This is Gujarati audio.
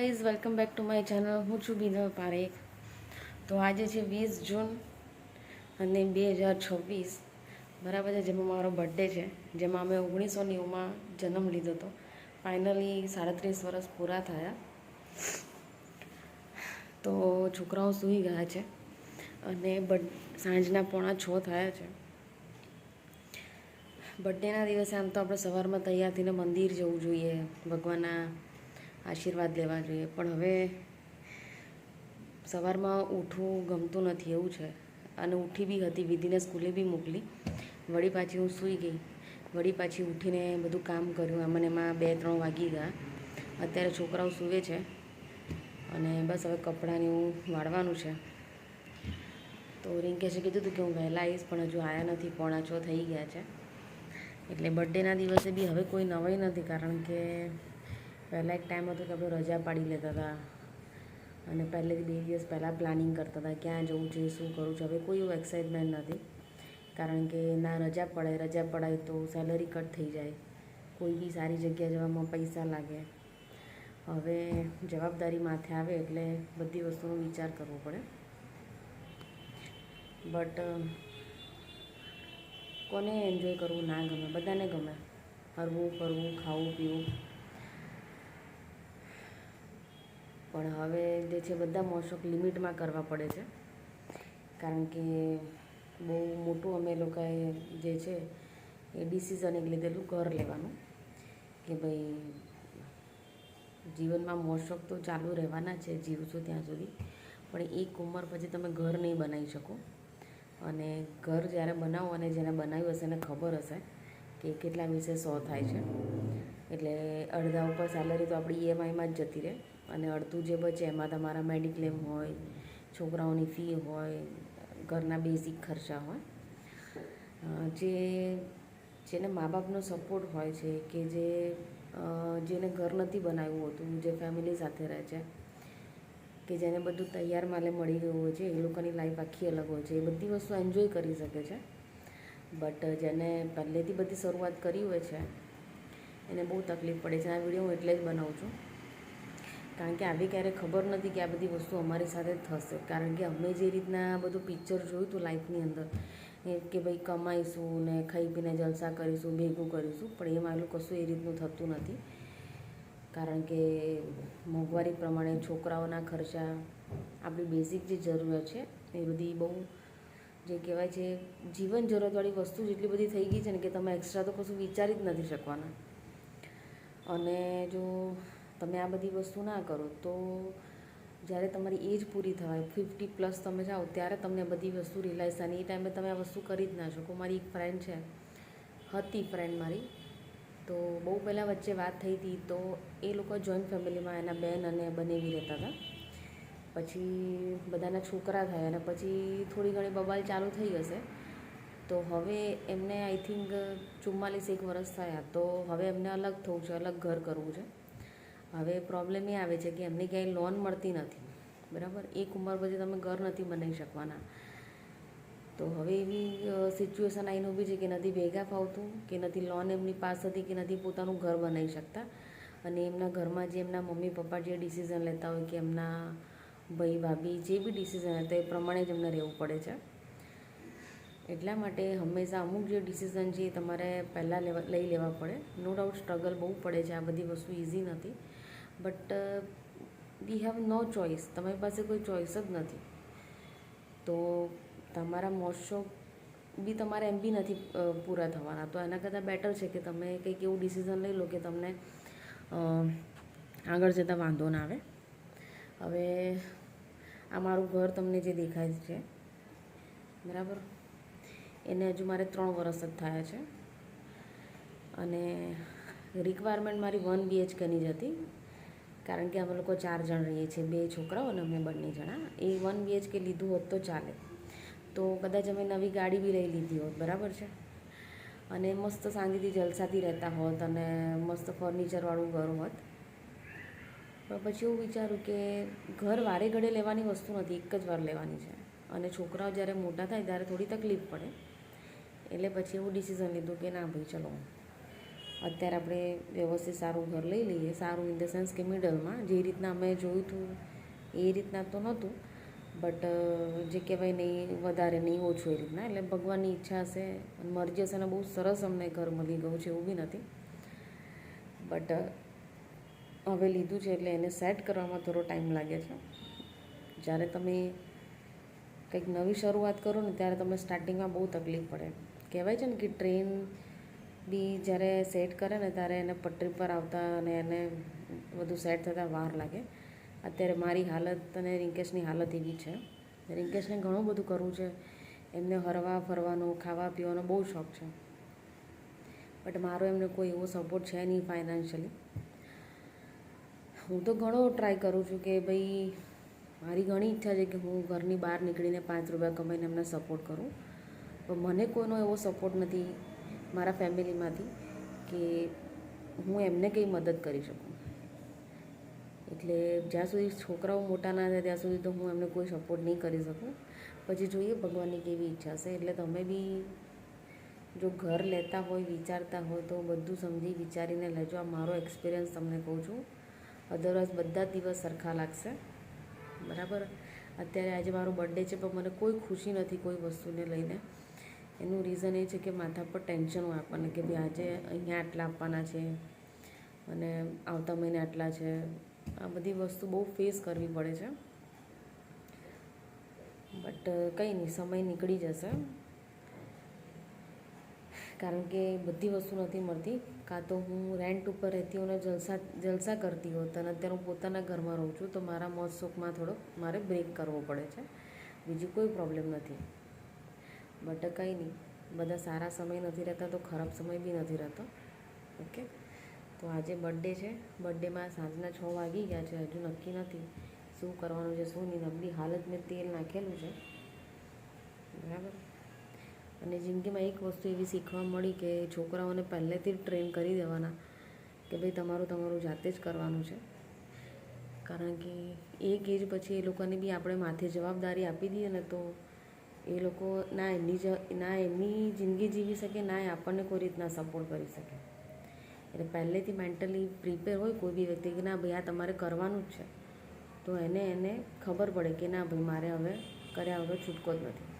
Guys welcome back to my channel. હું છું બીનલ પારેખ. તો આજે છે 20 જૂન અને 2026 બરાબર છે, જેમાં મારો બર્થડે છે, જેમાં અમે 1990માં જન્મ લીધો હતો. ફાઇનલી 37 વર્ષ પૂરા થયા. તો છોકરાઓ સૂઈ ગયા છે અને સાંજના 5:45 થયા છે. બર્થડેના દિવસે આમ તો આપણે સવારમાં તૈયાર થઈને મંદિર જવું જોઈએ, ભગવાનના આશીર્વાદ લેવા જોઈએ, પણ હવે સવારમાં ઉઠવું ગમતું નથી એવું છે. અને ઉઠી બી હતી, વિધિને સ્કૂલે બી મોકલી, વળી પાછી હું સૂઈ ગઈ. વળી પાછી ઉઠીને બધું કામ કર્યું, આમાં એમાં 2-3 વાગી ગયા. અત્યારે છોકરાઓ સૂવે છે અને બસ હવે કપડાંને એવું વાળવાનું છે. તો રિંકેશે કીધું હતું કે હું વહેલા આવીશ, પણ હજુ આવ્યા નથી. 5:45 થઈ ગયા છે. એટલે બર્થડેના દિવસે બી હવે કોઈ નવાઈ નથી, કારણ કે પહેલાં એક ટાઈમ હતો કે આપણે રજા પાડી લેતા હતા અને પહેલેથી 2 દિવસ પહેલાં પ્લાનિંગ કરતા હતા ક્યાં જવું છે, શું કરવું છે. હવે કોઈ એવું એક્સાઇટમેન્ટ નથી, કારણ કે ના રજા પડાય તો સેલરી કટ થઈ જાય, કોઈ બી સારી જગ્યાએ જવામાં પૈસા લાગે. હવે જવાબદારી માથે આવે એટલે બધી વસ્તુનો વિચાર કરવો પડે. બટ કોને એન્જોય કરવું ના ગમે? બધાને ગમે હરવું ફરવું, ખાવું પીવું. પણ હવે જે છે બધા મોશોખ લિમિટમાં કરવા પડે છે, કારણ કે બહુ મોટું અમે લોકોએ જે છે એ ડિસિઝન એક લીધેલું ઘર લેવાનું, કે ભાઈ જીવનમાં મોશોખ તો ચાલુ રહેવાના છે જીવશો ત્યાં સુધી, પણ એક ઉંમર પછી તમે ઘર નહીં બનાવી શકો. અને ઘર જ્યારે બનાવો, અને જેને બનાવ્યું હશે એને ખબર હશે કે કેટલા વિશે 100 થાય છે. એટલે અડધા ઉપર સેલરી તો આપણી EMIમાં જ જતી રહે, અને અડધું જે બચે એમાં તમારા મેડિક્લેમ હોય, છોકરાઓની ફી હોય, ઘરના બેઝિક ખર્ચા હોય. જેને મા બાપનો સપોર્ટ હોય છે, કે જેને ઘર નથી બનાવ્યું હોતું, જે ફેમિલી સાથે રહે છે, કે જેને બધું તૈયાર માલે મળી ગયું હોય છે, એ લોકોની લાઈફ આખી અલગ હોય છે. એ બધી વસ્તુ એન્જોય કરી શકે છે. બટ જેને પહેલેથી બધી શરૂઆત કરી હોય છે એને બહુ તકલીફ પડે છે. આ વિડીયો હું એટલે જ બનાવું છું, કારણ કે આવી ક્યારેય ખબર નથી કે આ બધી વસ્તુ અમારી સાથે થશે. કારણ કે અમે જે રીતના બધું પિક્ચર જોયું હતું લાઈફની અંદર, કે ભાઈ કમાઈશું ને ખાઈ પીને જલસા કરીશું, ભેગું કરીશું, પણ એમાં એટલું કશું એ રીતનું થતું નથી. કારણ કે મોંઘવારી પ્રમાણે છોકરાઓના ખર્ચા, આપણી બેઝિક જે જરૂરિયાત છે એ બધી બહુ જે કહેવાય છે જીવન જરૂરતવાળી વસ્તુ જેટલી બધી થઈ ગઈ છે ને, કે તમે એક્સ્ટ્રા તો કશું વિચારી જ નથી શકવાના. અને જો તમે આ બધી વસ્તુ ના કરો તો જ્યારે તમારી એજ પૂરી થાય, 50+ તમે જાઓ, ત્યારે તમને બધી વસ્તુ રિયલાઇઝ થાય. એ ટાઈમે તમે આ વસ્તુ કરી જ ના શકો. મારી એક ફ્રેન્ડ છે, હતી ફ્રેન્ડ મારી, તો બહુ પહેલાં વચ્ચે વાત થઈ હતી. તો એ લોકો જોઈન્ટ ફેમિલીમાં એના બેન અને બનેવી રહેતા હતા. પછી બધાના છોકરા થયા અને પછી થોડી ઘણી બબાલ ચાલુ થઈ હશે. તો હવે એમને આઈ થિંક 44 વર્ષ થયા, તો હવે એમને અલગ થવું છે, અલગ ઘર કરવું છે. હવે પ્રોબ્લેમ એ આવે છે કે એમને ક્યાંય લોન મળતી નથી, બરાબર. એક ઉંમર પછી તમે ઘર નથી બનાવી શકવાના. તો હવે એવી સિચ્યુએશન આવીને ઊભી છે કે નથી ભેગા ફાવતું, કે નથી લોન એમની પાસે હતી, કે નથી પોતાનું ઘર બનાવી શકતા. અને એમના ઘરમાં જે એમના મમ્મી પપ્પા જે ડિસિઝન લેતા હોય, કે એમના ભાઈ ભાભી જે બી ડિસિઝન લેતા હોય, એ પ્રમાણે જ એમને રહેવું પડે છે. એટલા માટે હંમેશા અમુક જે ડિસિઝન છે એ તમારે પહેલાં લઈ લેવા પડે. નો ડાઉટ સ્ટ્રગલ બહુ પડે છે, આ બધી વસ્તુ ઇઝી નથી, but we have no choice. તમારી પાસે કોઈ ચોઇસ જ નથી. તો તમારા મોશોખ બી તમારે એમ બી નથી પૂરા થવાના. તો એના કરતાં બેટર છે કે તમે કંઈક એવું ડિસિઝન લઈ લો કે તમને આગળ જતાં વાંધો ના આવે. હવે આ મારું ઘર તમને જે દેખાય છે, બરાબર, એને હજુ મારે 3 વર્ષ જ થયા છે. અને રિક્વાયરમેન્ટ મારી 1 BHKની જ હતી, કારણ કે અમે લોકો 4 જણ રહીએ છીએ, 2 છોકરાઓ અને અમે 2 જણા. એ 1 BHK લીધું હોત તો ચાલે, તો કદાચ અમે નવી ગાડી બી લઈ લીધી હોત, બરાબર છે, અને મસ્ત શાંતિથી જલસાથી રહેતા હોત, અને મસ્ત ફર્નિચરવાળું ઘર હોત. પણ પછી એવું વિચારું કે ઘર વારે ઘડે લેવાની વસ્તુ નથી, એક જ વાર લેવાની છે. અને છોકરાઓ જ્યારે મોટા થાય ત્યારે થોડી તકલીફ પડે. એટલે પછી એવું ડિસિઝન લીધું કે ના ભાઈ ચલો અત્યારે આપણે વ્યવસ્થિત સારું ઘર લઈ લઈએ, સારું ઇન ધ સેન્સ કે મિડલમાં, જે રીતના અમે જોયું હતું એ રીતના તો નહોતું, બટ જે કહેવાય નહીં વધારે નહીં ઓછું એ રીતના. એટલે ભગવાનની ઈચ્છા હશે અને મરજી હશે ને બહુ સરસ અમને ઘર મળી ગયું છે એવું બી નથી, બટ હવે લીધું છે એટલે એને સેટ કરવામાં થોડો ટાઈમ લાગે છે. જ્યારે તમે કંઈક નવી શરૂઆત કરો ને ત્યારે તમને સ્ટાર્ટિંગમાં બહુ તકલીફ પડે. કહેવાય છે ને કે ટ્રેન બી જ્યારે સેટ કરે ને ત્યારે એને પટરી પર આવતા અને એને બધું સેટ થતાં વાર લાગે. અત્યારે મારી હાલત અને રિંકેશની હાલત એવી છે. રિંકેશને ઘણું બધું કરવું છે, એમને હરવા ફરવાનો, ખાવા પીવાનો બહુ શોખ છે, બટ મારો એમને કોઈ એવો સપોર્ટ છે નહીં ફાઇનાન્શિયલી. હું તો ઘણો ટ્રાય કરું છું કે ભાઈ મારી ઘણી ઈચ્છા છે કે હું ઘરની બહાર નીકળીને 5 રૂપિયા કમાઈને એમને સપોર્ટ કરું, પણ મને કોઈનો એવો સપોર્ટ નથી મારા ફેમિલીમાંથી કે હું એમને કંઈ મદદ કરી શકું. એટલે જ્યાં સુધી છોકરાઓ મોટા ના થાય ત્યાં સુધી તો હું એમને કોઈ સપોર્ટ નહીં કરી શકું. પછી જોઈએ ભગવાનની કેવી ઈચ્છા છે. એટલે તમે બી જો ઘર લેતા હોય, વિચારતા હોય તો બધું સમજી વિચારીને લેજો. આ મારો એક્સપિરિયન્સ તમને કહું છું, અધરવાઇઝ બધા જ દિવસ સરખા લાગશે, બરાબર. અત્યારે આજે મારો બર્થડે છે પણ મને કોઈ ખુશી નથી કોઈ વસ્તુને લઈને. એનું રીઝન એ છે કે માથા પર ટેન્શન હોય આપણને કે ભાઈ આજે અહીંયા આટલા આપવાના છે અને આવતા મહિને આટલા છે. આ બધી વસ્તુ બહુ ફેસ કરવી પડે છે, બટ કંઈ નહીં, સમય નીકળી જશે. કારણ કે બધી વસ્તુ નથી મળતી. કાં તો હું રેન્ટ ઉપર રહેતી હોઉં અને જલસા કરતી હોત અને અત્યારે હું પોતાના ઘરમાં રહું છું, તો મારા મોજ શોખમાં થોડોક મારે બ્રેક કરવો પડે છે, બીજી કોઈ પ્રોબ્લેમ નથી. બટ કંઈ નહીં, બધા સારા સમય નથી રહેતા તો ખરાબ સમય બી નથી રહેતો. ઓકે, તો આજે બર્થડે છે. બર્થડેમાં સાંજના 6 વાગી ગયા છે, હજુ નક્કી નથી શું કરવાનું છે શું નહીં. નબળી હાલત મેં તેલ નાખેલું છે, બરાબર. અને જિંદગીમાં એક વસ્તુ એવી શીખવા મળી કે છોકરાઓને પહેલેથી જ ટ્રેન કરી દેવાના કે ભાઈ તમારું જાતે જ કરવાનું છે. કારણ કે એક એજ પછી એ લોકોને બી આપણે માથે જવાબદારી આપી દઈએ ને તો એ લોકો ના એમની જિંદગી જીવી શકે, ના એ આપણને કોઈ રીતના સપોર્ટ કરી શકે. એટલે પહેલેથી મેન્ટલી પ્રિપેર હોય કોઈ બી વ્યક્તિ કે ના ભાઈ આ તમારે કરવાનું જ છે, તો એને ખબર પડે કે ના ભાઈ મારે હવે કર્યા વગર છૂટકો જ નથી.